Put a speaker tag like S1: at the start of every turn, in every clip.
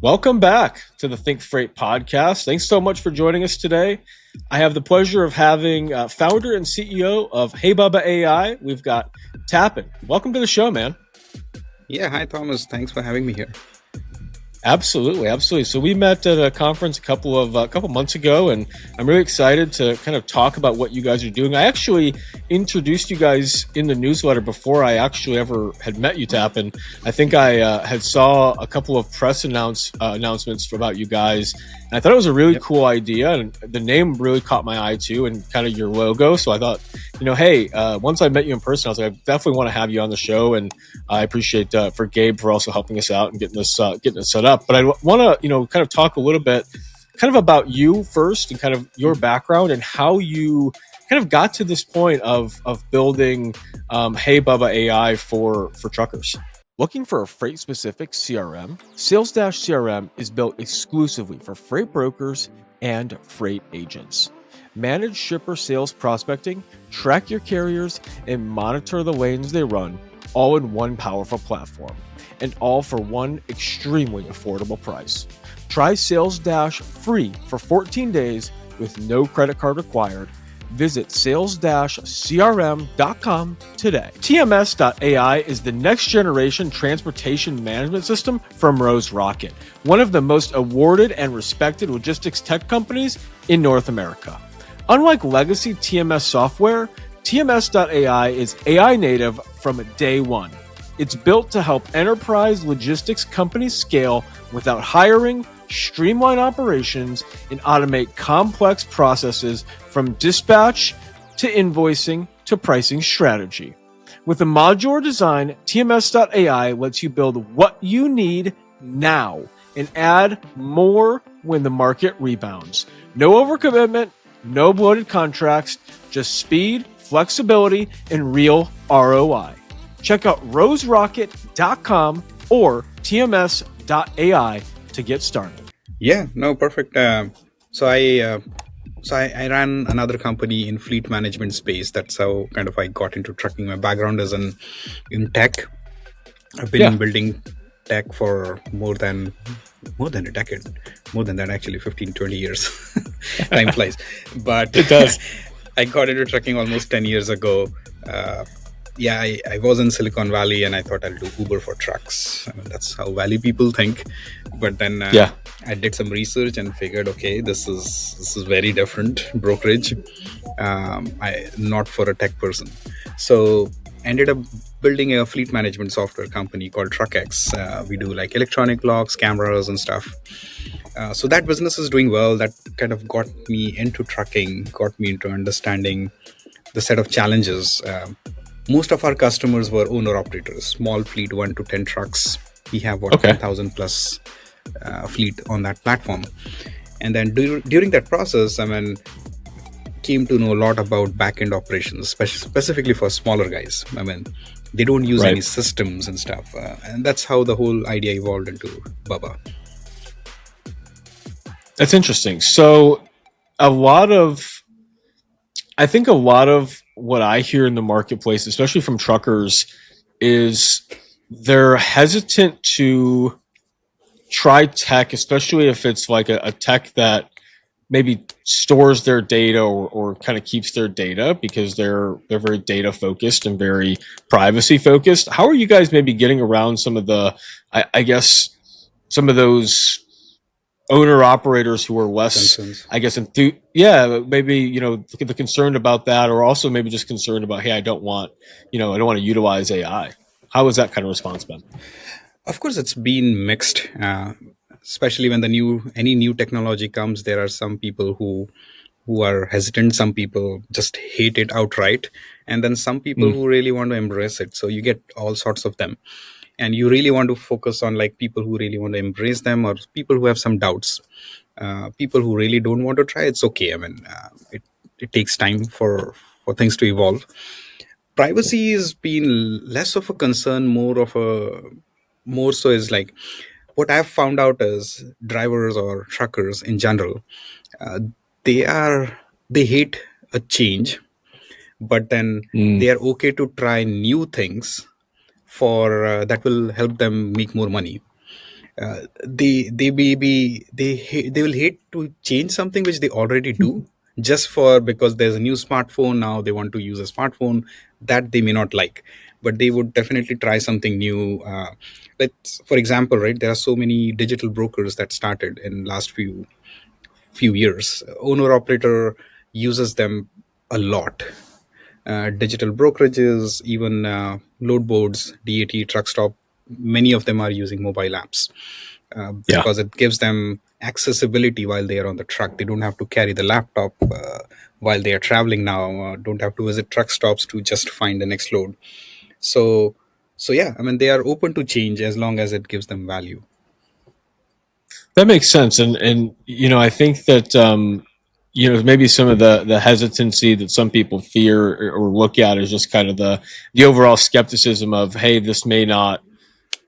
S1: Welcome back to the ThinkFreight podcast. Thanks so much for joining us today. I have the pleasure of having founder and CEO of Hey Bubba AI. We've got Tapan. Welcome to the show, man.
S2: Yeah, hi Thomas. Thanks for having me here.
S1: Absolutely, absolutely. So we met at a conference a couple months ago, and I'm really excited to kind of talk about what you guys are doing. I actually introduced you guys in the newsletter before I actually ever had met you, Tap, and I think I had saw a couple of press announcements about you guys, and I thought it was a really
S2: Yep.
S1: cool idea, and the name really caught my eye too, and kind of your logo. So I thought, hey, once I met you in person, I was like, I definitely want to have you on the show, and I appreciate for Gabe for also helping us out and getting this set up. But I want to kind of talk a little bit kind of about you first and kind of your background and how you kind of got to this point of building Hey Bubba AI for truckers. Looking for a freight specific CRM? Sales CRM is built exclusively for freight brokers and freight agents. Manage shipper sales prospecting, track your carriers, and monitor the lanes they run, all in one powerful platform, and all for one extremely affordable price. Try Sales free for 14 days with no credit card required. Visit sales-crm.com today. TMS.ai is the next generation transportation management system from Rose Rocket, one of the most awarded and respected logistics tech companies in North America. Unlike legacy TMS software, TMS.ai is AI native from day one. It's built to help enterprise logistics companies scale without hiring, streamline operations, and automate complex processes from dispatch to invoicing to pricing strategy. With a modular design, TMS.ai lets you build what you need now and add more when the market rebounds. No overcommitment, no bloated contracts, just speed, flexibility, and real ROI. Check out roserocket.com or tms.ai to get started.
S2: Yeah, no, perfect. So I ran another company in fleet management space. That's how kind of I got into trucking. My background is in tech. I've been
S1: Yeah,
S2: building tech for more than a decade, more than that actually, 15, 20 years. Time flies. But
S1: it does.
S2: I got into trucking almost 10 years ago. I was in Silicon Valley and I thought I'll do Uber for trucks. I mean, that's how Valley people think. But then
S1: Yeah.
S2: I did some research and figured, okay, this is very different brokerage. Not for a tech person. So ended up building a fleet management software company called TruckX. We do like electronic locks, cameras, and stuff. So that business is doing well. That kind of got me into trucking, got me into understanding the set of challenges. Most of our customers were owner operators, small fleet, 1 to 10 trucks. We have what,
S1: Okay.
S2: 10,000 plus fleet on that platform. And then during that process, I mean, came to know a lot about back-end operations, specifically for smaller guys. I mean, they don't use any
S1: Right.
S2: systems and stuff. And that's how the whole idea evolved into Bubba.
S1: That's interesting. So I think a lot of what I hear in the marketplace, especially from truckers, is they're hesitant to try tech, especially if it's like a tech that maybe stores their data or kind of keeps their data because they're very data focused and very privacy focused. How are you guys maybe getting around some of the, I guess, some of those owner operators who are less,
S2: Concerns.
S1: I guess, maybe the concerned about that, or also maybe just concerned about, hey, I don't want to utilize AI. How has that kind of response been?
S2: Of course, it's been mixed, especially when any new technology comes. There are some people who are hesitant. Some people just hate it outright, and then some people
S1: Mm,
S2: who really want to embrace it. So you get all sorts of them, and you really want to focus on like people who really want to embrace them, or people who have some doubts. People who really don't want to try, it's okay. I mean, it takes time for things to evolve. Privacy has been less of a concern, more so is like what I've found out is drivers or truckers in general, uh, they are they hate a change, but then
S1: mm,
S2: they are okay to try new things for that will help them make more money. They will hate to change something which they already do, just for because there's a new smartphone now, they want to use a smartphone that they may not like, but they would definitely try something new. Let's For example, right, there are so many digital brokers that started in last few years. Owner operator uses them a lot. Digital brokerages, even load boards, DAT, truck stop, many of them are using mobile apps
S1: Yeah.
S2: because it gives them accessibility while they are on the truck. They don't have to carry the laptop while they are traveling now, don't have to visit truck stops to just find the next load. So, so yeah, I mean, they are open to change as long as it gives them value.
S1: That makes sense, and I think that maybe some of the hesitancy that some people fear or look at is just kind of the overall skepticism of, hey, this may not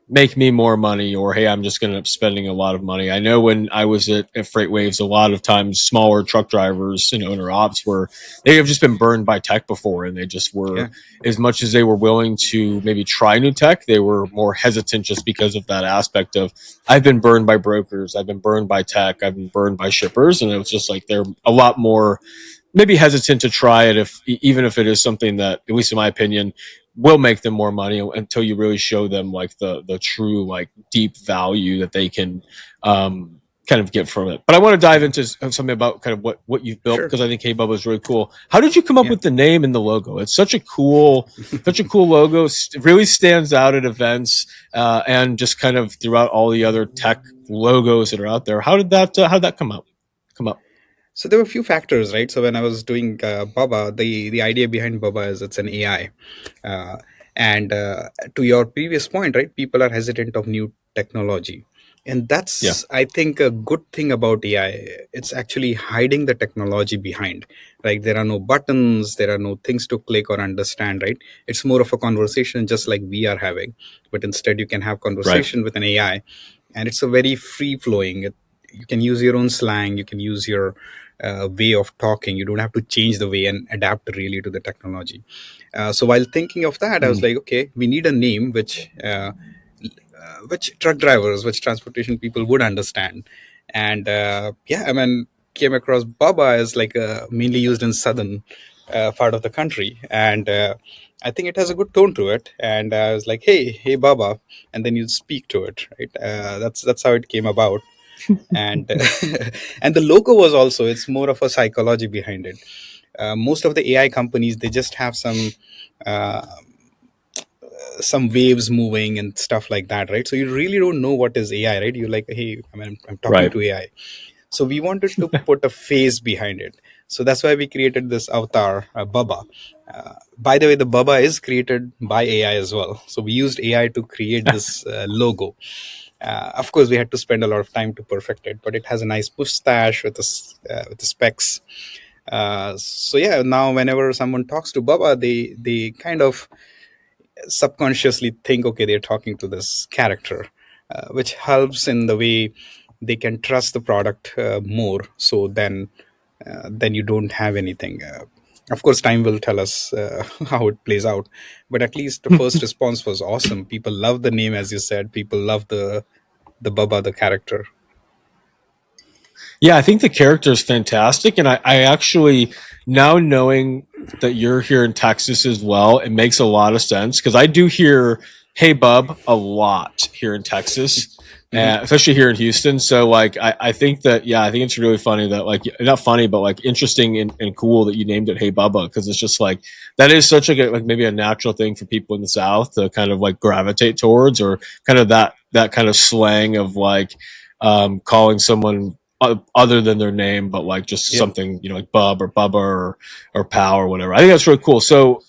S1: make me more money, or hey, I'm just going to end up spending a lot of money. I know when I was at Freight Waves, a lot of times smaller truck drivers and owner ops were, they have just been burned by tech before, and they just were,
S2: Yeah,
S1: as much as they were willing to maybe try new tech, they were more hesitant just because of that aspect of, I've been burned by brokers, I've been burned by tech, I've been burned by shippers, and it was just like they're a lot more maybe hesitant to try it, if even if it is something that, at least in my opinion, will make them more money until you really show them like the true like deep value that they can kind of get from it. But I want to dive
S2: yeah,
S1: into something about kind of what you've built,
S2: sure,
S1: because I think Hey Bubba is really cool. How did you come up
S2: yeah.
S1: with the name and the logo? It's such a cool logo. It really stands out at events and just kind of throughout all the other tech logos that are out there. How did that come out? Come up?
S2: So there were a few factors, right? So when I was doing Baba, the idea behind Baba is it's an AI, uh, and to your previous point, right? People are hesitant of new technology, and
S1: Yeah.
S2: that's, I think, a good thing about AI. It's actually hiding the technology behind. Like, there are no buttons, there are no things to click or understand, right? It's more of a conversation, just like we are having, but instead you can have
S1: Right.
S2: conversation with an AI, and it's a very free flowing. You can use your own slang, you can use your way of talking. You don't have to change the way and adapt really to the technology. So while thinking of that, I was
S1: Mm.
S2: like, okay, we need a name which truck drivers, which transportation people would understand. And yeah, I mean, came across Baba as like mainly used in southern part of the country, and I think it has a good tone to it. And I was like, hey Baba, and then you speak to it, right? That's how it came about. And and the logo was also, it's more of a psychology behind it. Most of the AI companies, they just have uh, some waves moving and stuff like that, right? So you really don't know what is AI, right? You're like, hey, I mean, I'm talking
S1: Right.
S2: to AI. So we wanted to put a face behind it. So that's why we created this avatar, Baba. By the way, the Baba is created by AI as well. So we used AI to create this logo. Of course, we had to spend a lot of time to perfect it, but it has a nice mustache with the specs. So yeah, now whenever someone talks to Baba, they kind of subconsciously think, okay, they're talking to this character, which helps in the way they can trust the product more. So then you don't have anything. Of course, time will tell us how it plays out, but at least the first response was awesome. People love the name, as you said. People love the Baba, the character.
S1: Yeah, I think the character is fantastic, and I actually, now knowing that you're here in Texas as well, it makes a lot of sense because I do hear "Hey Bub" a lot here in Texas,
S2: Hmm.
S1: especially here in Houston. So like, I think that, yeah, I think it's really funny that, like, not funny, but like interesting and cool that you named it "Hey Bubba," because it's just like that is such a, like, maybe a natural thing for people in the South to kind of like gravitate towards, or kind of that kind of slang of like calling someone other than their name, but like just
S2: Yep.
S1: something, like Bub or Bubba or Pal or whatever. I think that's really cool. So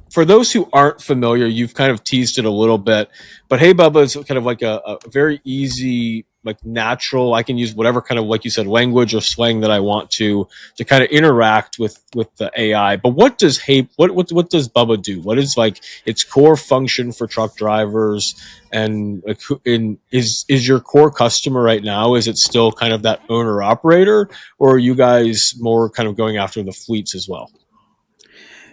S1: for those who aren't familiar, you've kind of teased it a little bit, but Hey Bubba is kind of like a very easy, like natural. I can use whatever kind of, like you said, language or slang that I want to kind of interact with the AI. But what does what does Bubba do? What is like its core function for truck drivers? And like, is your core customer right now? Is it still kind of that owner operator, or are you guys more kind of going after the fleets as well?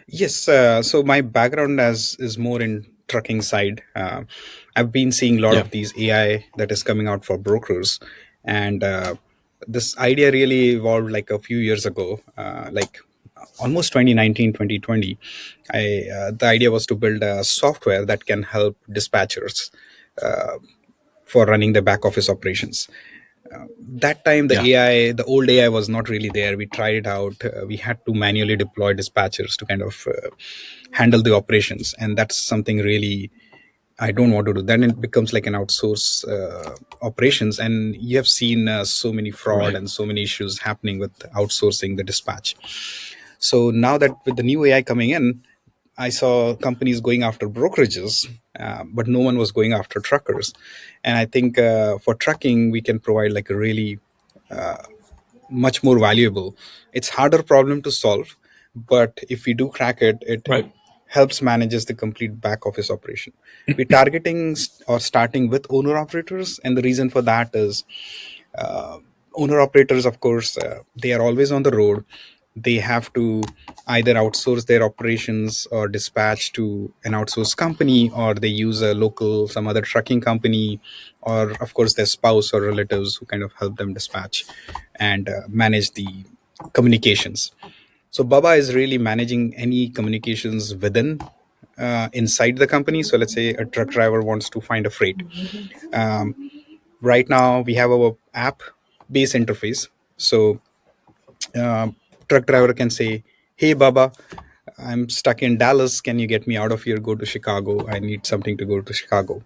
S2: Yes. So my background as is more in trucking side. I've been seeing a lot
S1: Yeah.
S2: of these AI that is coming out for brokers, and this idea really evolved like a few years ago, like almost 2019, 2020. The idea was to build a software that can help dispatchers for running the back office operations. That time,
S1: Yeah.
S2: the old AI was not really there. We tried it out. We had to manually deploy dispatchers to kind of handle the operations, and that's something really I don't want to do. Then it becomes like an outsource operations, and you have seen so many fraud
S1: Right.
S2: and so many issues happening with outsourcing the dispatch. So now that with the new AI coming in, I saw companies going after brokerages, but no one was going after truckers. And I think for trucking, we can provide like a really much more valuable. It's harder problem to solve, but if we do crack it, it
S1: Right.
S2: helps manages the complete back office operation. We're targeting or starting with owner operators, and the reason for that is uh, owner operators, of course, they are always on the road. They have to either outsource their operations or dispatch to an outsourced company, or they use a local some other trucking company, or of course their spouse or relatives who kind of help them dispatch and manage the communications. So Baba is really managing any communications within inside the company. So let's say a truck driver wants to find a freight. um, right now we have our app based interface. So uh, truck driver can say, "Hey Baba, I'm stuck in Dallas, can you get me out of here, go to Chicago, I need something to go to Chicago."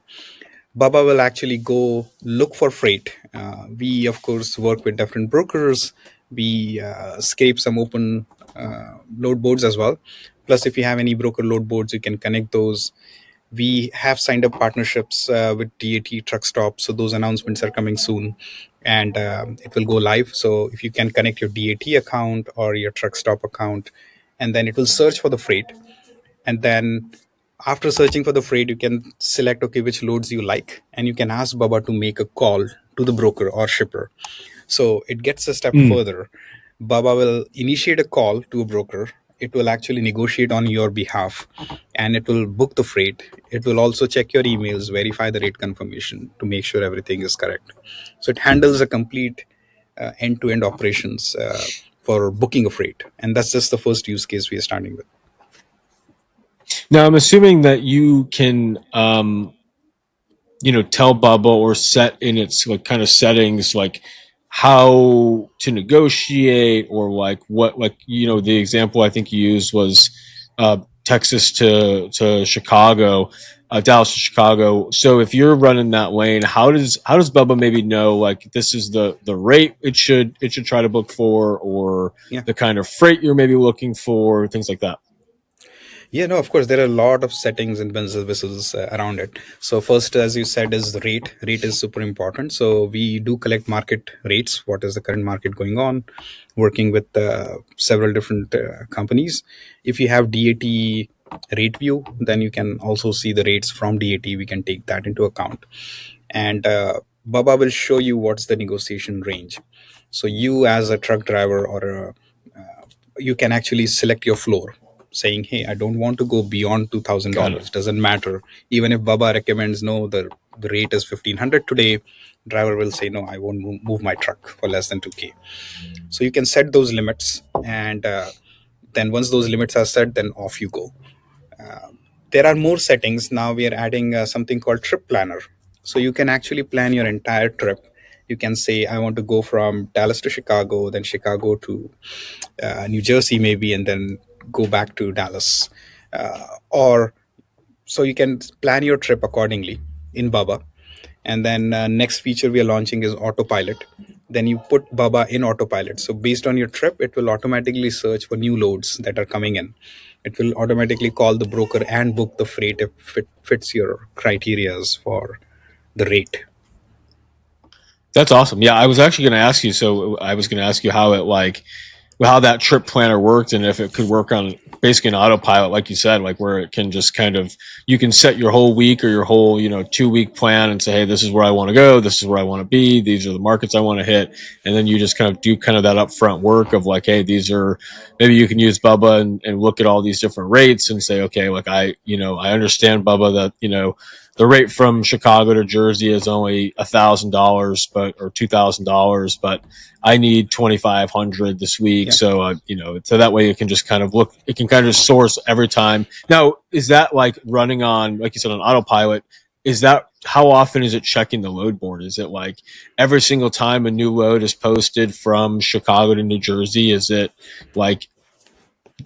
S2: Baba will actually go look for freight. We of course work with different brokers. We scrape some open load boards as well. Plus, if you have any broker load boards, you can connect those. We have signed up partnerships with DAT truck stops, so those announcements are coming soon, and it will go live. So if you can connect your DAT account or your truck stop account, and then it will search for the freight, and then after searching for the freight, you can select okay which loads you like, and you can ask Baba to make a call to the broker or shipper. So it gets a step
S1: Mm.
S2: further. Baba will initiate a call to a broker. It will actually negotiate on your behalf, and it will book the freight. It will also check your emails, verify the rate confirmation to make sure everything is correct. So it handles a complete end-to-end operations for booking a freight, and that's just the first use case we are starting with.
S1: Now I'm assuming that you can tell Bubba or set in its like kind of settings like how to negotiate or like what like the example I think you used was Texas to Chicago, Dallas to Chicago. So if you're running that lane, how does Bubba maybe know like this is the rate it should try to book for, or
S2: Yeah.
S1: the kind of freight you're maybe looking for, things like that?
S2: Yeah, no, of course, there are a lot of settings and bells and whistles around it. So first, as you said, is the rate. Rate is super important. So we do collect market rates. What is the current market going on? Working with several different companies. If you have DAT rate view, then you can also see the rates from DAT. We can take that into account, and Baba will show you what's the negotiation range. So you, as a truck driver or you can actually select your floor, saying, "Hey, I don't want to go beyond two thousand
S1: Got it.
S2: dollars. Doesn't matter. Even if Baba recommends no, the rate is 1,500 today, driver will say no. I won't move my truck for less than 2K." So you can set those limits, and then once those limits are set, then off you go. There are more settings now. We are adding something called trip planner, so you can actually plan your entire trip. You can say, "I want to go from Dallas to Chicago, then Chicago to New Jersey maybe, and then go back to Dallas." Or so you can plan your trip accordingly in Baba. And then next feature we are launching is autopilot. Then you put Baba in autopilot. So based on your trip, it will automatically search for new loads that are coming in. It will automatically call the broker and book the freight if it fits your criterias for the rate.
S1: That's awesome. Yeah, I was actually going to ask you. So I was going to ask you how it like how that trip planner worked, and if it could work on basically an autopilot, like you said, like where it can just kind of, you can set your whole week or your whole 2 week plan and say, hey, this is where I want to go, this is where I want to be, these are the markets I want to hit, and then you just kind of do kind of that upfront work of like, hey, these are, maybe you can use Bubba and look at all these different rates and say, okay, like I understand, Bubba, that the rate from Chicago to Jersey is only $1,000, but or $2,000, but I need 2,500 this week.
S2: Yeah.
S1: So so that way it can just kind of look, it can kind of just source every time. Now, is that like running on, like you said, on autopilot? Is that, how often is it checking the load board? Is it like every single time a new load is posted from Chicago to New Jersey? Is it like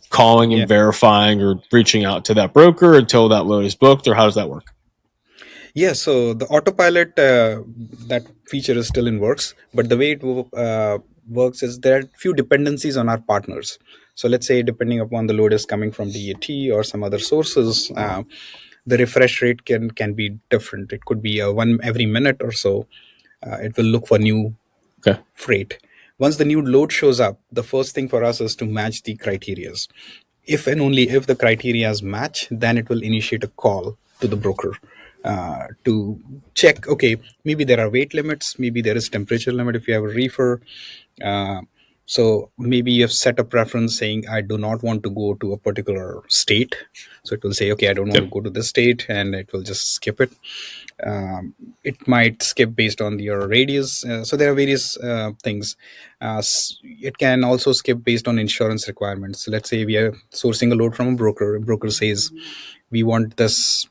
S1: calling
S2: Yeah.
S1: and verifying or reaching out to that broker until that load is booked, or how does that work?
S2: Yeah, so the autopilot, that feature is still in works, but the way it works is there are few dependencies on our partners. So let's say, depending upon the load is coming from DAT or some other sources, the refresh rate can be different. It could be one every minute or so. It will look for new
S1: Okay.
S2: freight. Once the new load shows up, the first thing for us is to match the criterias. If and only if the criterias match, then it will initiate a call to the broker to check, okay, maybe there are weight limits, maybe there is temperature limit if you have a reefer. uh, so maybe you have set a preference saying, I do not want to go to a particular state. So it will say, okay, I don't want to
S1: Yep.
S2: go to this state, and it will just skip it. um, it might skip based on your radius. So there are various things. It can also skip based on insurance requirements. So let's say we are sourcing a load from a broker. A broker says, we want this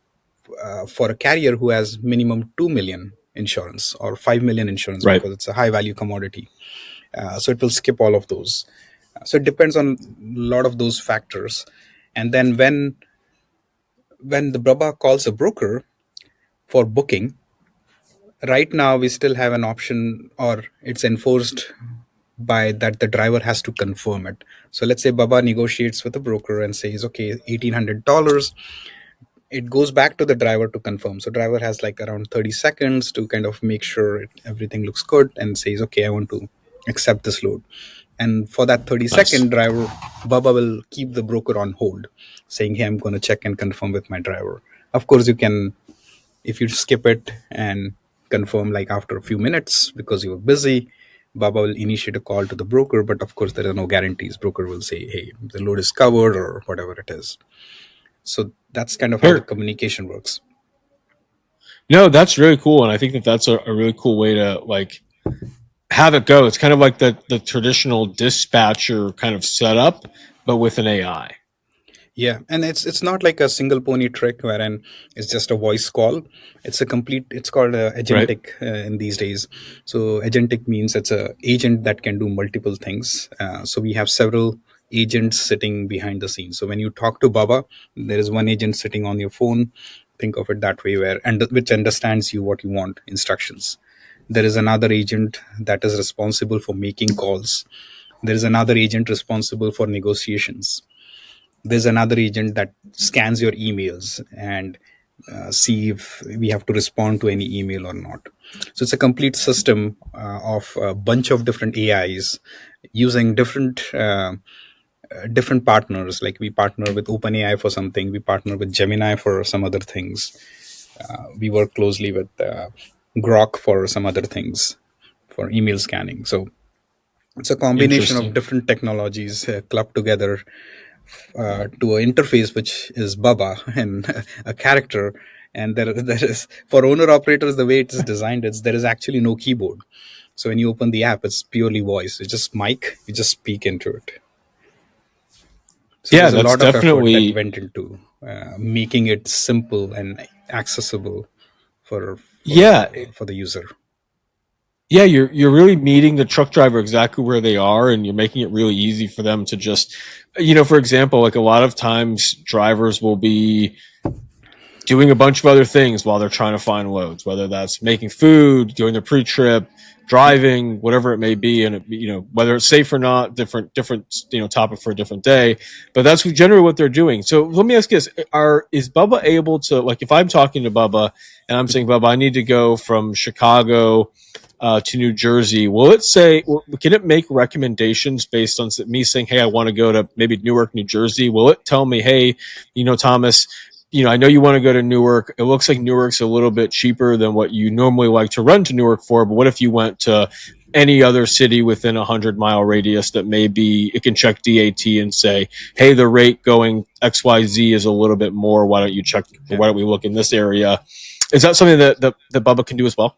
S2: for a carrier who has minimum 2 million insurance or 5 million insurance,
S1: Right.
S2: because it's a high value commodity. So it will skip all of those. So it depends on a lot of those factors. And then when the Brabha calls a broker for booking, right now we still have an option, or it's enforced by that the driver has to confirm it. So let's say Baba negotiates with a broker and says, okay, $1,800. It goes back to the driver to confirm. So driver has like around 30 seconds to kind of make sure everything looks good, and says, okay, I want to accept this load. And for that 30
S1: Nice.
S2: second, driver Baba will keep the broker on hold, saying, hey, I'm going to check and confirm with my driver. Of course, you can, if you skip it and confirm like after a few minutes because you were busy, Baba will initiate a call to the broker. But of course, there are no guarantees. Broker will say, hey, the load is covered or whatever it is. So that's kind of how the
S1: Sure.
S2: communication works.
S1: No, that's really cool, and I think that that's a really cool way to like have it go. It's kind of like the traditional dispatcher kind of setup, but with an AI.
S2: Yeah, and it's not like a single pony trick wherein it's just a voice call. It's a complete. It's called
S1: Right.
S2: agentic in these days. So agentic means it's a agent that can do multiple things. So we have several agents sitting behind the scenes. So when you talk to Baba, there is one agent sitting on your phone. Think of it that way, where and which understands you what you want, instructions. There is another agent that is responsible for making calls. There is another agent responsible for negotiations. There's another agent that scans your emails and see if we have to respond to any email or not. So it's a complete system of a bunch of different AIs using different partners. Like we partner with OpenAI for something, we partner with Gemini for some other things, we work closely with Grok for some other things, for email scanning. So it's a combination of
S1: Interesting.
S2: different technologies clubbed together to an interface which is Baba and a character. And there is, for owner operators, the way it is designed, there is actually no keyboard. So when you open the app, it's purely voice. It's just mic. You just speak into it. So
S1: Yeah,
S2: there's a
S1: that's
S2: lot of effort that
S1: definitely,
S2: went into making it simple and accessible for
S1: yeah.
S2: for the user.
S1: Yeah, you're really meeting the truck driver exactly where they are, and you're making it really easy for them to just, for example, like a lot of times drivers will be doing a bunch of other things while they're trying to find loads, whether that's making food, doing their pre-trip, driving, whatever it may be, and whether it's safe or not, different topic for a different day. But that's generally what they're doing. So let me ask you this: is Bubba able to, like, if I'm talking to Bubba and I'm saying, Bubba, I need to go from Chicago to New Jersey, will it say, can it make recommendations based on me saying, hey, I want to go to maybe Newark, New Jersey? Will it tell me, hey, Thomas, I know you want to go to Newark. It looks like Newark's a little bit cheaper than what you normally like to run to Newark for, but what if you went to any other city within a 100-mile radius that maybe it can check DAT and say, hey, the rate going XYZ is a little bit more. Why don't you check, or
S2: Yeah.
S1: why don't we look in this area? Is that something that Bubba can do as well?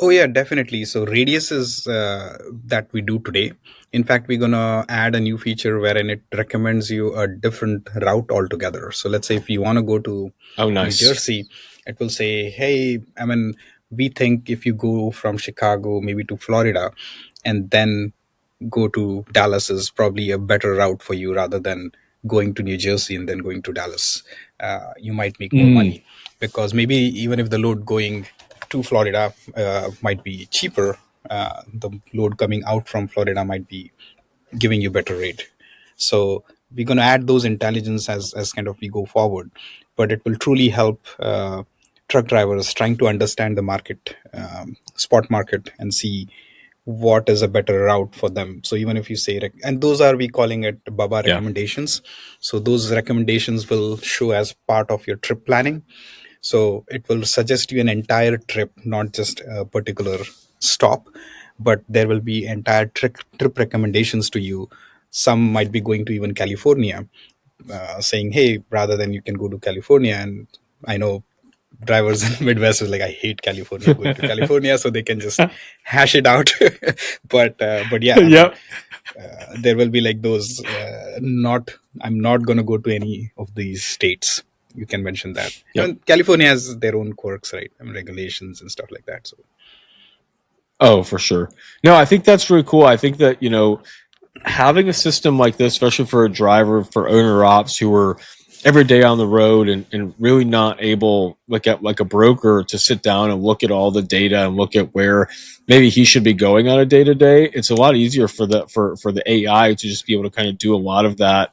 S2: Oh yeah, definitely. So radius is that we do today. In fact, we're gonna add a new feature wherein it recommends you a different route altogether. So let's say if you want to go to
S1: Oh,
S2: New
S1: nice.
S2: Jersey, it will say, "Hey, I mean, we think if you go from Chicago maybe to Florida, and then go to Dallas is probably a better route for you rather than going to New Jersey and then going to Dallas. You might make more
S1: Mm,
S2: money because maybe even if the load going to Florida might be cheaper, the load coming out from Florida might be giving you better rate. So we're going to add those intelligence as kind of we go forward, but it will truly help truck drivers trying to understand the market, spot market, and see what is a better route for them. So even if you say and those are we calling it Baba
S1: yeah.
S2: recommendations. So those recommendations will show as part of your trip planning. So it will suggest you an entire trip, not just a particular stop, but there will be entire trip recommendations to you. Some might be going to even California, saying, "Hey, rather than you can go to California." And I know drivers in Midwest is like, "I hate California, going to California," so they can just hash it out. But yeah, I mean,
S1: Yep.
S2: there will be like those. Not, I'm not going to go to any of these states. You can mention that. I
S1: Yep.
S2: mean, California has their own quirks, right? I mean, regulations and stuff like that. So
S1: Oh, for sure. No, I think that's really cool. I think that, having a system like this, especially for a driver, for owner ops who are every day on the road and really not able, like a broker, to sit down and look at all the data and look at where maybe he should be going on a day to day. It's a lot easier for the AI to just be able to kind of do a lot of that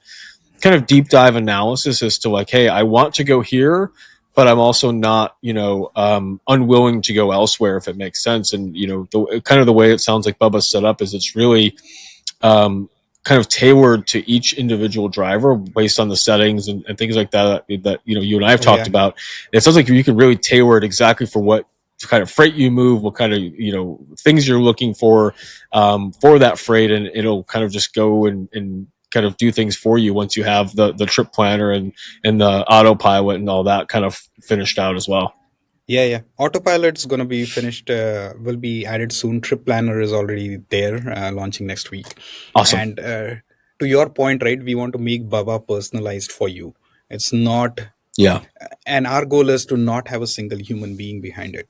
S1: kind of deep dive analysis as to like, hey, I want to go here, but I'm also not, unwilling to go elsewhere if it makes sense. And the kind of the way it sounds like Bubba's set up is it's really um, kind of tailored to each individual driver based on the settings and things like that you and I have
S2: oh
S1: talked
S2: yeah,
S1: about. It sounds like you can really tailor it exactly for what kind of freight you move, what kind of things you're looking for that freight, and it'll kind of just go and kind of do things for you once you have the trip planner and the autopilot and all that kind of finished out as well.
S2: yeah. Autopilot's going to be finished. Will be added soon. Trip planner is already there, launching next week.
S1: Awesome.
S2: And to your point, right? We want to make Baba personalized for you. It's not,
S1: Yeah.
S2: and our goal is to not have a single human being behind it.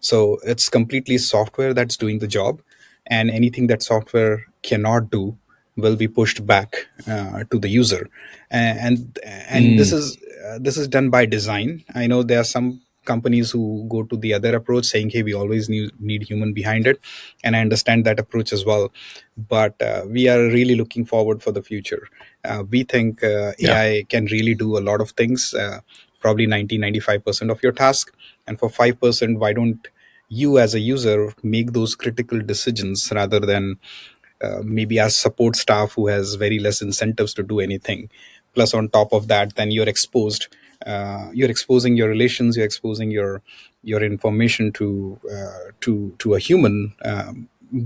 S2: So it's completely software that's doing the job, and anything that software cannot do will be pushed back to the user. And
S1: Mm,
S2: this is done by design. I know there are some companies who go to the other approach, saying, "Hey, we always need human behind it," and I understand that approach as well. But we are really looking forward for the future. We think
S1: yeah.
S2: AI can really do a lot of things, probably 90-95% of your task. And for 5%, why don't you as a user make those critical decisions rather than maybe as support staff who has very less incentives to do anything. Plus on top of that, then you're exposed, you're exposing your relations, you're exposing your information to a human,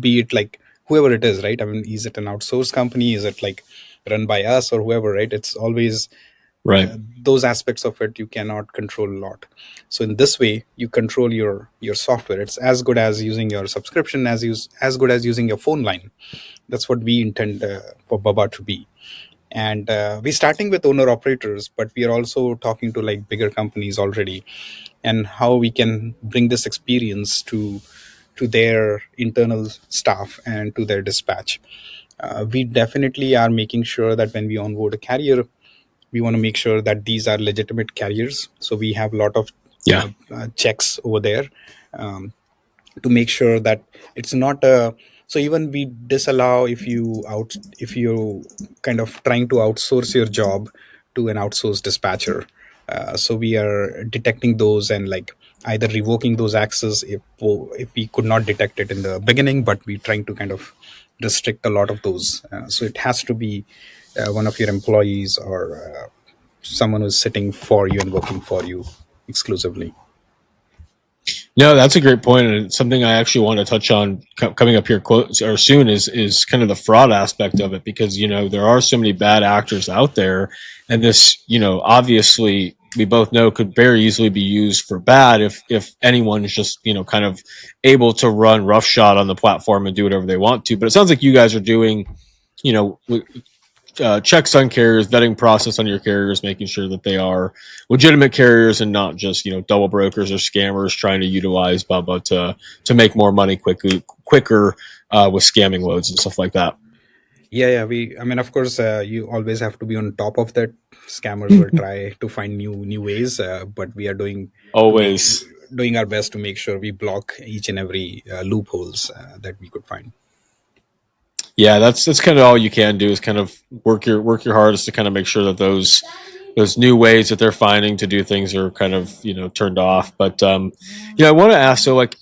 S2: be it like whoever it is, right? I mean, is it an outsourced company, is it like run by us or whoever, right? It's always
S1: Right.
S2: those aspects of it you cannot control a lot. So in this way you control your software. It's as good as using your subscription, as good as using your phone line. That's what we intend for Baba to be. And we're starting with owner operators, but we are also talking to like bigger companies already, and how we can bring this experience to their internal staff and to their dispatch. We definitely are making sure that when we onboard a carrier, we want to make sure that these are legitimate carriers. So we have a lot of
S1: Yeah.
S2: checks over there, um, to make sure that it's not a, so even we disallow if you kind of trying to outsource your job to an outsourced dispatcher. So we are detecting those and like either revoking those access if we could not detect it in the beginning, but we trying to kind of restrict a lot of those. So it has to be one of your employees or someone who's sitting for you and working for you exclusively.
S1: No, that's a great point, and it's something I actually want to touch on coming up here close or soon is kind of the fraud aspect of it, because there are so many bad actors out there, and this obviously we both know could very easily be used for bad if anyone is just kind of able to run roughshod on the platform and do whatever they want to. But it sounds like you guys are doing you know checks on carriers, vetting process on your carriers, making sure that they are legitimate carriers and not just double brokers or scammers trying to utilize Bubba to make more money quicker with scamming loads and stuff like that.
S2: Yeah, we, I mean, of course, you always have to be on top of that. Scammers will try to find new ways, but we are doing to make
S1: Always.
S2: doing our best to make sure we block each and every loopholes that we could find.
S1: Yeah, that's kind of all you can do is kind of work your hardest to kind of make sure that those new ways that they're finding to do things are kind of turned off. But I want to ask, so like,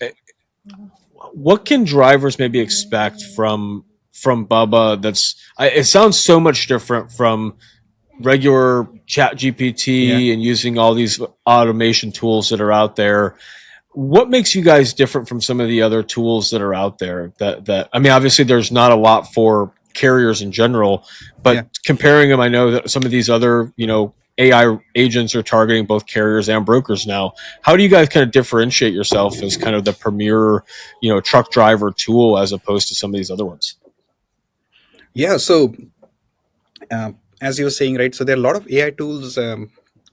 S1: what can drivers maybe expect from Bubba? It sounds so much different from regular Chat
S2: Yeah,
S1: GPT and using all these automation tools that are out there. What makes you guys different from some of the other tools that are out there? That I mean, obviously, there's not a lot for carriers in general,
S2: yeah.
S1: but comparing them, I know that some of these other AI agents are targeting both carriers and brokers now. How do you guys kind of differentiate yourself as kind of the premier, truck driver tool as opposed to some of these other ones
S2: Yeah, so as you were saying, right? So there are a lot of AI tools,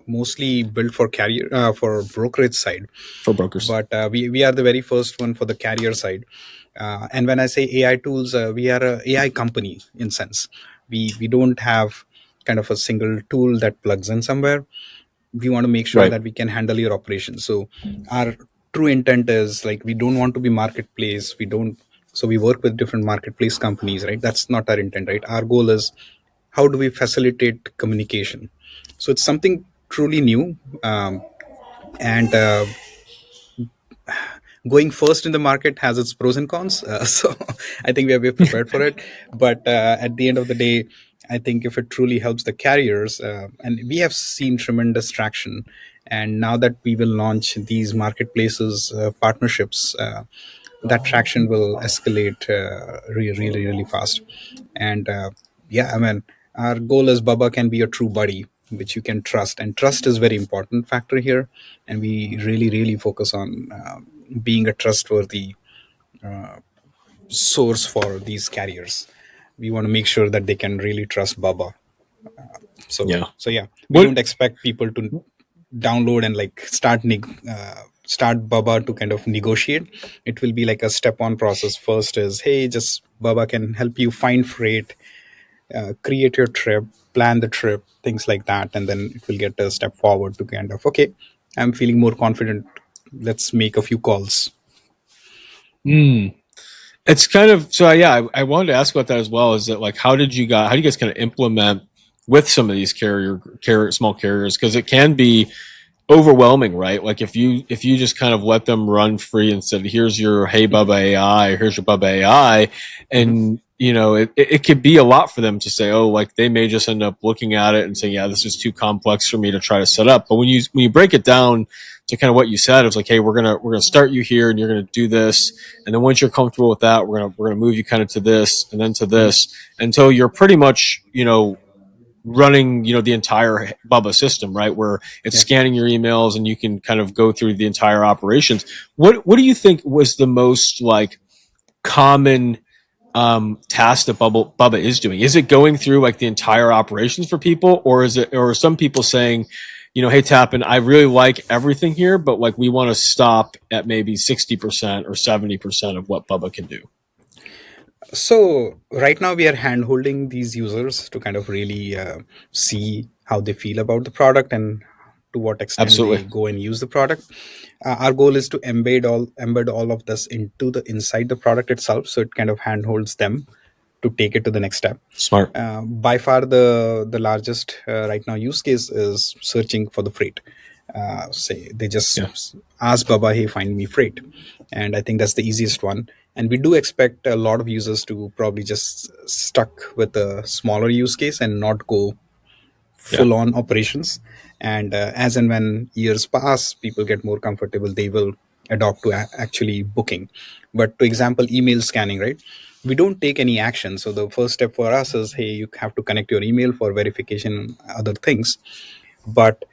S2: mostly built for carrier, for brokerage side,
S1: for brokers?
S2: but we are the very first one for the carrier side. And when I say AI tools, we are a AI company in sense. We don't have kind of a single tool that plugs in somewhere. We want to make sure
S1: Right.
S2: that we can handle your operations. So our true intent is like, we don't want to be marketplace. We don't. So we work with different marketplace companies, right? That's not our intent, right? Our goal is, how do we facilitate communication? So it's something truly new. And Going first in the market has its pros and cons. So I think we're prepared for it. But at the end of the day, I think if it truly helps the carriers, and we have seen tremendous traction, and now that we will launch these marketplaces partnerships, that traction will escalate really fast. And yeah, I mean, our goal is Baba can be a true buddy which you can trust, and trust is very important factor here. And we really focus on being a trustworthy source for these carriers. We want to make sure that they can really trust Baba.
S1: Yeah.
S2: So yeah, we
S1: What?
S2: don't expect people to download and like start Baba to kind of negotiate. It will be like a step on process. First is, hey, just Baba can help you find freight, create your trip, plan the trip, things like that, and then it will get a step forward to kind of, okay, I'm feeling more confident. Let's make a few calls.
S1: Mm. It's kind of so. Yeah, I wanted to ask about that as well. Is that like how do you guys kind of implement with some of these small carriers, because it can be overwhelming, right? Like if you just kind of let them run free and said, "Here's your Hey Bubba AI," or "Here's your Bubba AI,"
S2: Mhm.
S1: and it could be a lot for them to say. Oh, like they may just end up looking at it and saying, "Yeah, this is too complex for me to try to set up." But when you break it down to kind of what you said, it's like, "Hey, we're gonna start you here, and you're gonna do this, and then once you're comfortable with that, we're gonna move you kind of to this, and then to
S2: Mhm.
S1: this, until you're pretty much running the entire Bubba system, right, where it's
S2: Yeah.
S1: scanning your emails and you can kind of go through the entire operations." What do you think was the most like common task that Bubba is doing? Is it going through like the entire operations for people, or are some people saying, "Hey Tappan, I really like everything here, but like we want to stop at maybe 60% or 70% of what Bubba can do"?
S2: So right now we are hand holding these users to kind of really see how they feel about the product and to what extent they
S1: Absolutely.
S2: go and use the product. Our goal is to embed all of this into the inside the product itself, so it kind of hand holds them to take it to the next step.
S1: Smart.
S2: By far the largest right now use case is searching for the freight. Say they just
S1: Yeah.
S2: ask Baba, hey, find me freight. And I think that's the easiest one. And we do expect a lot of users to probably just stuck with a smaller use case and not go
S1: Yeah.
S2: full on operations. And as and when years pass, people get more comfortable, they will adopt to actually booking. But to example, email scanning, right? We don't take any action. So the first step for us is, hey, you have to connect your email for verification, other things. But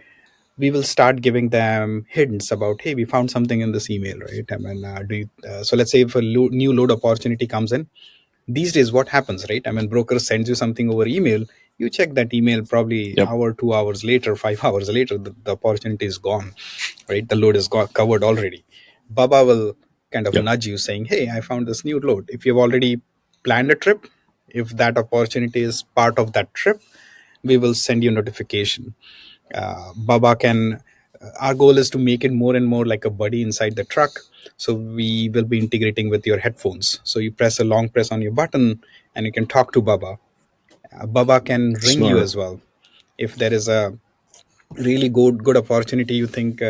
S2: we will start giving them hints about, hey, we found something in this email, right? I mean, so let's say if a new load opportunity comes in these days, what happens, right? I mean, broker sends you something over email, you check that email probably
S1: Yep.
S2: hour, 2 hours later, 5 hours later, the opportunity is gone, right? The load is covered already. Baba will kind of
S1: Yep.
S2: nudge you saying, hey, I found this new load. If you've already planned a trip, if that opportunity is part of that trip, we will send you notification. Baba can Our goal is to make it more and more like a buddy inside the truck. So we will be integrating with your headphones, so you press a long press on your button and you can talk to Baba. Baba can ring you
S1: Smart.
S2: as well if there is a really good opportunity you think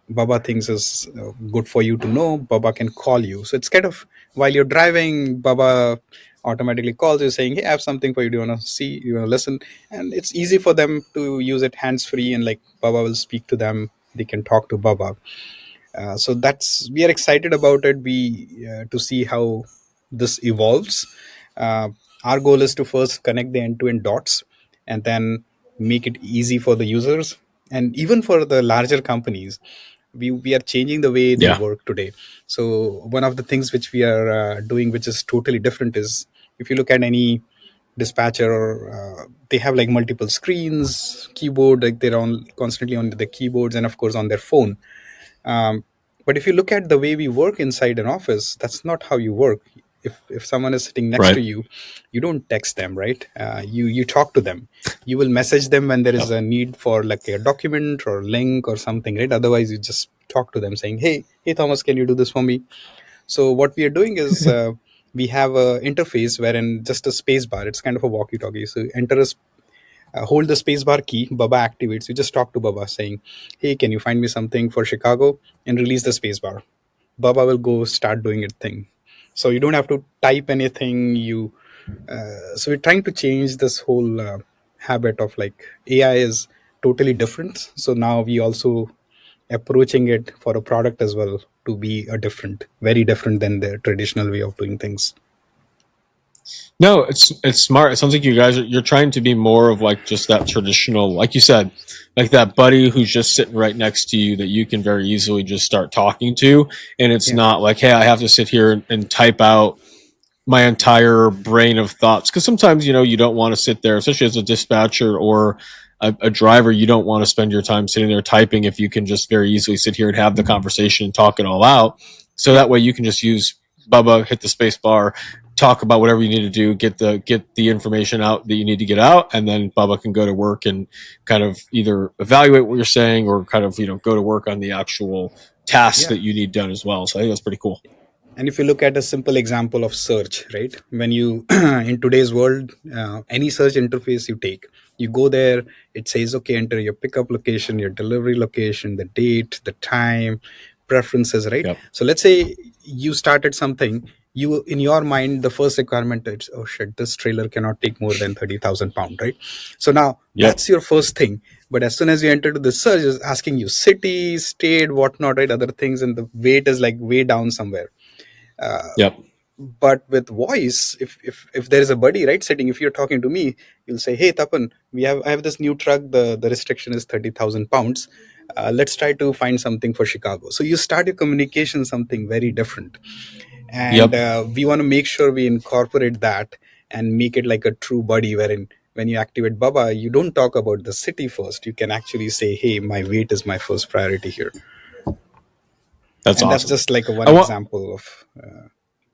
S2: Baba thinks is good for you to know. Baba can call you, so it's kind of while you're driving, Baba automatically calls you saying, hey, I have something for you, do you want to see, you want to listen? And it's easy for them to use it hands free, and like Baba will speak to them, they can talk to Baba. So that's, we are excited about it, we to see how this evolves. uh, our goal is to first connect the end-to-end dots and then make it easy for the users, and even for the larger companies. We are changing the way they
S1: Yeah.
S2: work today. So one of the things which we are doing, which is totally different, is if you look at any dispatcher, they have like multiple screens, keyboard, like they're on constantly on the keyboards, and of course on their phone. Um, but if you look at the way we work inside an office, that's not how you work. If someone is sitting next to
S1: Right.
S2: you, you don't text them, right? You talk to them. You will message them when there is
S1: Yep.
S2: a need for like a document or link or something, right? Otherwise, you just talk to them saying, hey Thomas, can you do this for me? So what we are doing is, we have a interface wherein just a space bar, it's kind of a walkie talkie. So enter a hold the spacebar key, Baba activates. You just talk to Baba saying, hey, can you find me something for Chicago? And release the spacebar. Baba will go start doing it thing. So you don't have to type anything. So we're trying to change this whole habit of like AI is totally different. So now we also approaching it for a product as well to be a different, very different than the traditional way of doing things.
S1: No, it's smart. It sounds like you guys you're trying to be more of like just that traditional, like you said, like that buddy who's just sitting right next to you that you can very easily just start talking to, and it's
S2: Yeah.
S1: not like, hey, I have to sit here and type out my entire brain of thoughts, because sometimes you don't want to sit there, especially as a dispatcher or a driver. You don't want to spend your time sitting there typing if you can just very easily sit here and have the conversation and talk it all out. So
S2: Yeah.
S1: that way you can just use Bubba, hit the space bar, talk about whatever you need to do, get the information out that you need to get out, and then Bubba can go to work and kind of either evaluate what you're saying or kind of go to work on the actual tasks
S2: Yeah.
S1: that you need done as well. So I think that's pretty cool.
S2: And if you look at a simple example of search, right? When you, in today's world, any search interface you take, you go there, it says, okay, enter your pickup location, your delivery location, the date, the time, preferences, right?
S1: Yep.
S2: So let's say you started something, you, in your mind, the first requirement is, oh shit, this trailer cannot take more than 30,000 pounds, right? So now
S1: Yep.
S2: that's your first thing. But as soon as you enter to the search, it's asking you city, state, whatnot, right? Other things, and the weight is like way down somewhere.
S1: Yep.
S2: But with voice, if there is a buddy right sitting, if you're talking to me, you'll say, hey Tapan, I have this new truck, the restriction is 30,000 pounds. Let's try to find something for Chicago. So you start your communication something very different. And
S1: Yep.
S2: we want to make sure we incorporate that and make it like a true buddy, wherein when you activate Baba, you don't talk about the city first, you can actually say, hey, my weight is my first priority here.
S1: That's
S2: And that's
S1: awesome.
S2: just like a one
S1: I want.
S2: example of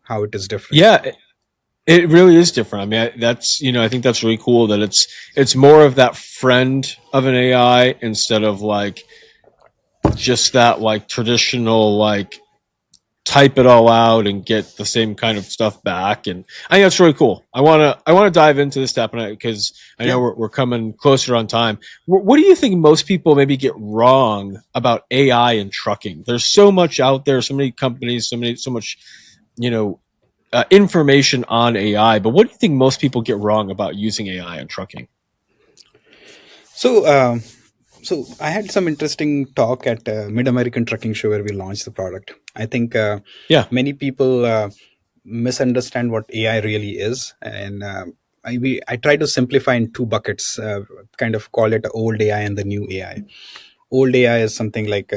S2: how it is different.
S1: Yeah, it really is different. I mean, I think that's really cool that it's more of that friend of an AI instead of like just that like traditional like type it all out and get the same kind of stuff back. And I think that's really cool. I want to dive into this step because I know
S2: Yeah.
S1: we're coming closer on time. What do you think most people maybe get wrong about AI and trucking? There's so much out there, so many companies, so much, you know, information on AI. But what do you think most people get wrong about using AI in trucking?
S2: So, so I had some interesting talk at Mid American Trucking Show where we launched the product. I think
S1: Yeah,
S2: many people misunderstand what AI really is, and I try to simplify in two buckets. Kind of call it old AI and the new AI. Old AI is something like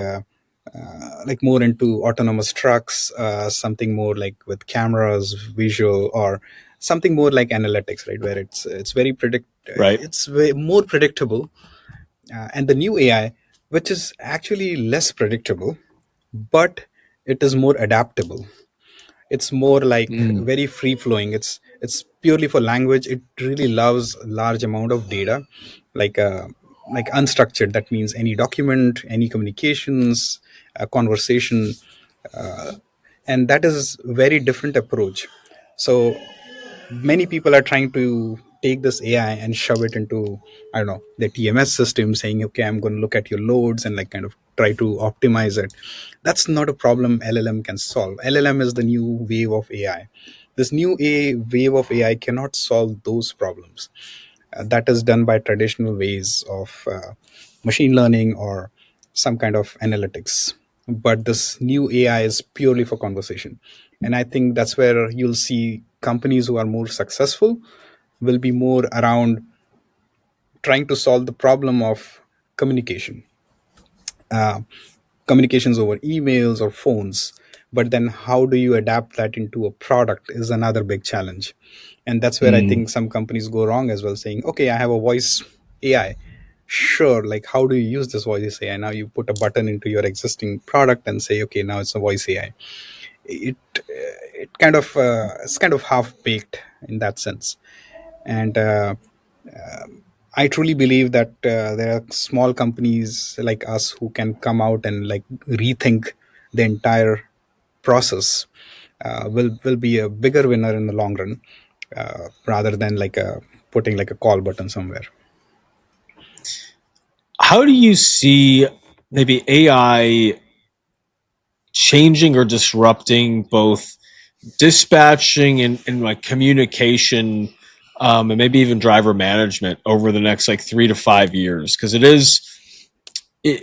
S2: more into autonomous trucks, something more like with cameras, visual, or something more like analytics, right? Where
S1: right.
S2: it's way more predictable, and the new AI, which is actually less predictable, but it is more adaptable. It's more like
S1: Mm,
S2: very free flowing. It's purely for language. It really loves large amount of data, like like unstructured. That means any document, any communications, conversation, and that is very different approach. So many people are trying to take this AI and shove it into, I don't know, the TMS system, saying, okay, I'm going to look at your loads and like kind of try to optimize it. That's not a problem LLM can solve. LLM is the new wave of AI. This new wave of AI cannot solve those problems. That is done by traditional ways of machine learning or some kind of analytics. But this new AI is purely for conversation. And I think that's where you'll see companies who are more successful will be more around trying to solve the problem of communication, uh, communications over emails or phones. But then how do you adapt that into a product is another big challenge. And that's where I
S1: mm.
S2: think some companies go wrong as well, saying, okay, I have a voice AI. Sure, like how do you use this voice AI? Now you put a button into your existing product and say, okay, now it's a voice AI. It kind of it's kind of half baked in that sense. And I truly believe that there are small companies like us who can come out and like rethink the entire process. Will be a bigger winner in the long run, rather than like a putting like a call button somewhere.
S1: How do you see maybe AI changing or disrupting both dispatching and like communication, and maybe even driver management over the next like 3 to 5 years? Because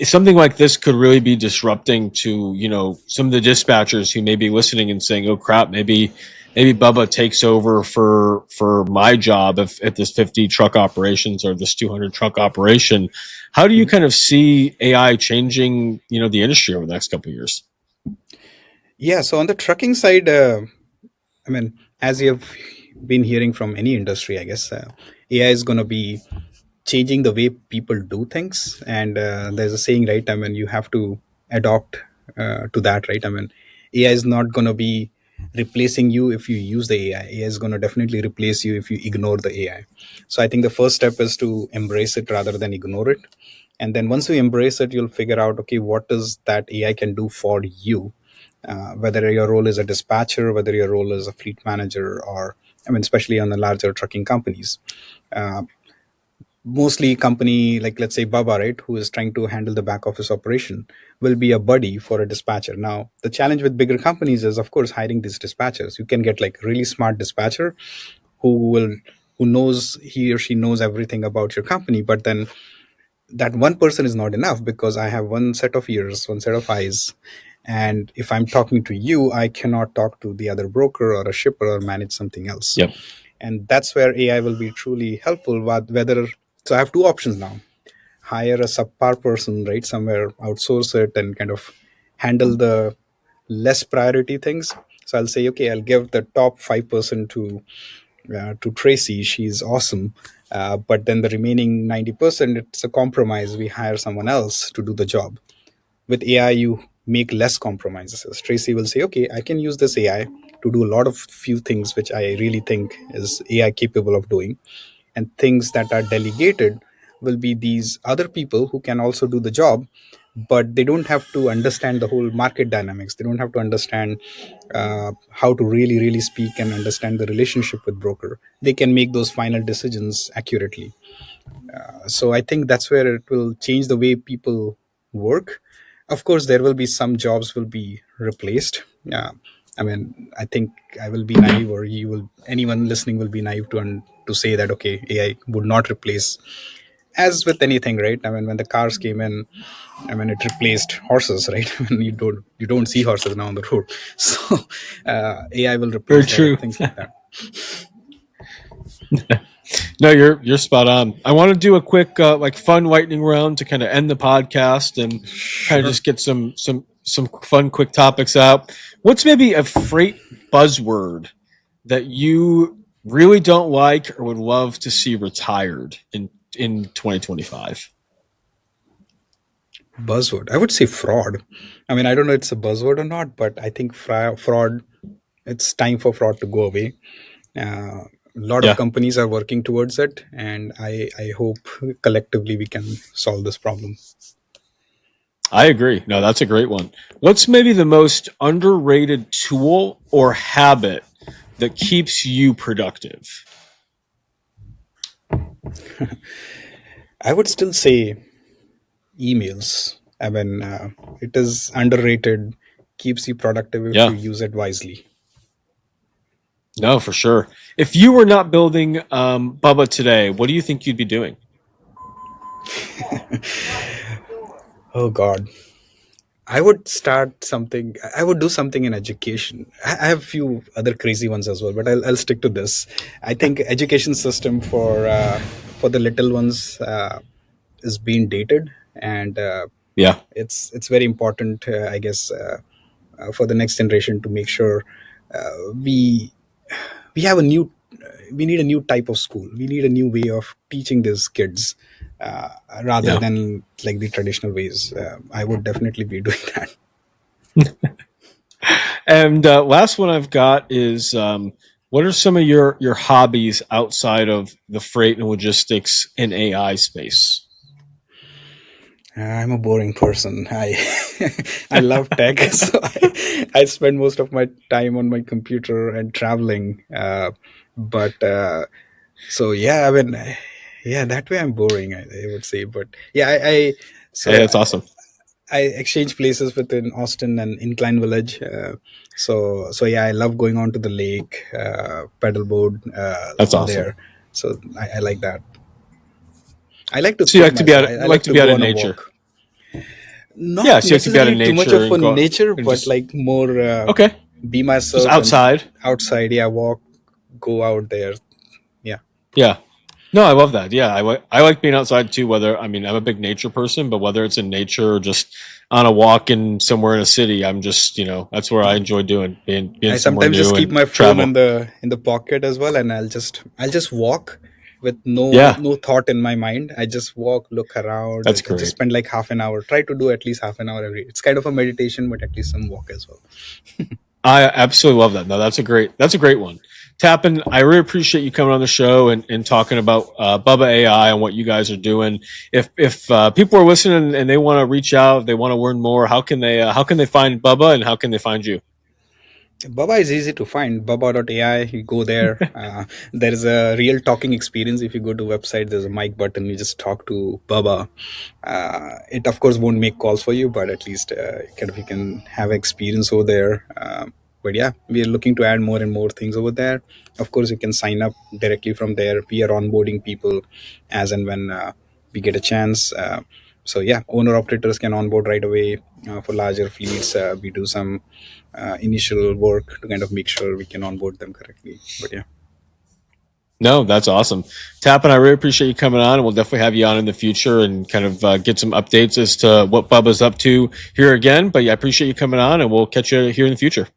S1: something like this could really be disrupting to, some of the dispatchers who may be listening and saying, oh crap, maybe Bubba takes over for my job if at this 50 truck operations or this 200 truck operation. How do you
S2: Mhm.
S1: kind of see AI changing, the industry over the next couple of years?
S2: Yeah, so on the trucking side, I mean, as you've been hearing from any industry, I guess AI is going to be changing the way people do things. And there's a saying, right? I mean, you have to adopt to that, right? I mean, AI is not going to be replacing you if you use the AI. AI is going to definitely replace you if you ignore the AI. So I think the first step is to embrace it rather than ignore it. And then once you embrace it, you'll figure out, okay, what is that AI can do for you? Whether your role is a dispatcher, whether your role is a fleet manager, or I mean, especially on the larger trucking companies. Uh, Mostly company like let's say Baba, right, who is trying to handle the back office operation, will be a buddy for a dispatcher. Now the challenge with bigger companies is of course hiring these dispatchers. You can get like really smart dispatcher who who knows, he or she knows everything about your company, but then that one person is not enough because I have one set of ears, one set of eyes. And if I'm talking to you, I cannot talk to the other broker or a shipper or manage something else.
S1: Yep.
S2: And that's where AI will be truly helpful. Whether, so I have two options now: hire a subpar person, right, somewhere, outsource it, and kind of handle the less priority things. So I'll say, okay, I'll give the top 5% to Tracy. She's awesome. But then the remaining 90%, it's a compromise. We hire someone else to do the job. With AI, you make less compromises. Tracy will say, okay, I can use this AI to do a lot of few things which I really think is AI capable of doing. And things that are delegated will be these other people who can also do the job, but they don't have to understand the whole market dynamics. They don't have to understand how to really speak and understand the relationship with broker. They can make those final decisions accurately. So I think that's where it will change the way people work. Of course there will be some jobs will be replaced. I mean, I think I will be naive, or you will, anyone listening will be naive to say that okay, AI would not replace. As with anything, right? I mean, when the cars came in, I mean, it replaced horses, right? I mean, you don't see horses now on the road. So AI will
S1: Very
S2: replace a lot of
S1: true.
S2: things like that.
S1: No, you're spot on. I want to do a quick like fun lightning round to kind of end the podcast and kind of
S2: Sure.
S1: just get some fun quick topics out. What's maybe a freight buzzword that you really don't like or would love to see retired in 2025?
S2: Buzzword, I would say fraud. I mean, I don't know it's a buzzword or not, but I think fraud, it's time for fraud to go away. A lot of
S1: Yeah,
S2: companies are working towards it, and I hope collectively we can solve this problem.
S1: I agree. No, that's a great one. What's maybe the most underrated tool or habit that keeps you productive?
S2: I would still say emails. I mean, it is underrated, keeps you productive if you
S1: Yeah,
S2: use it wisely.
S1: no, for sure. If you were not building Bubba today, what do you think you'd be doing?
S2: Oh God, I would start something. I would do something in education. I have a few other crazy ones as well, but I'll stick to this. I think education system for the little ones is being dated, and
S1: Yeah,
S2: it's very important, I guess, for the next generation to make sure we we have a new we need a new type of school. We need a new way of teaching these kids, uh, rather
S1: yeah.
S2: than like the traditional ways. I would definitely be doing that.
S1: And last one I've got is what are some of your hobbies outside of the freight and logistics and AI space?
S2: I'm a boring person. I I love tech, so I spend most of my time on my computer and traveling. But so yeah, I mean, yeah, that way I'm boring. I would say, but yeah, I
S1: Hey,
S2: so
S1: that's awesome.
S2: I exchange places within Austin and Incline Village. So yeah, I love going on to the lake, paddleboard
S1: That's awesome.
S2: there. So I like that. I like to
S1: So you
S2: think
S1: like to be
S2: myself.
S1: out.
S2: I
S1: Like
S2: like
S1: to
S2: to
S1: be out
S2: go
S1: of
S2: on a
S1: nature.
S2: walk.
S1: Yeah,
S2: Not
S1: so you like to be out of
S2: necessarily too much
S1: nature
S2: of
S1: and
S2: a
S1: go
S2: nature,
S1: and
S2: but
S1: just
S2: like more
S1: okay,
S2: be
S1: just
S2: myself and
S1: outside.
S2: outside. Yeah, walk, go out there. Yeah.
S1: Yeah. No, I love that. Yeah, I like being outside too. Whether I mean I'm a big nature person, but whether it's in nature or just on a walk in somewhere in a city, I'm just that's where I enjoy doing being
S2: I
S1: somewhere
S2: sometimes just
S1: new
S2: keep
S1: and
S2: my phone in
S1: travel.
S2: the pocket as well, and I'll just walk with no
S1: Yeah,
S2: no thought in my mind. I just walk, look around,
S1: that's
S2: and just
S1: great.
S2: spend like half an hour. Try to do at least half an hour every. It's kind of a meditation, but at least some walk as well.
S1: I absolutely love that. No, that's a great one. Tappin, I really appreciate you coming on the show and talking about Bubba AI and what you guys are doing. If people are listening and they want to reach out, they want to learn more, how can they find Bubba and how can they find you?
S2: Baba is easy to find. Baba.ai. You go there. There is a real talking experience. If you go to website, there's a mic button. You just talk to Baba. It of course won't make calls for you, but at least you can have experience over there. But yeah, we are looking to add more and more things over there. Of course, you can sign up directly from there. We are onboarding people as and when we get a chance. So yeah, owner operators can onboard right away. For larger fleets, we do some initial work to kind of make sure we can onboard them correctly. But yeah,
S1: No, that's awesome. Tappin, I really appreciate you coming on, and we'll definitely have you on in the future and kind of get some updates as to what Bubba's up to here again. But yeah, I appreciate you coming on, and we'll catch you here in the future.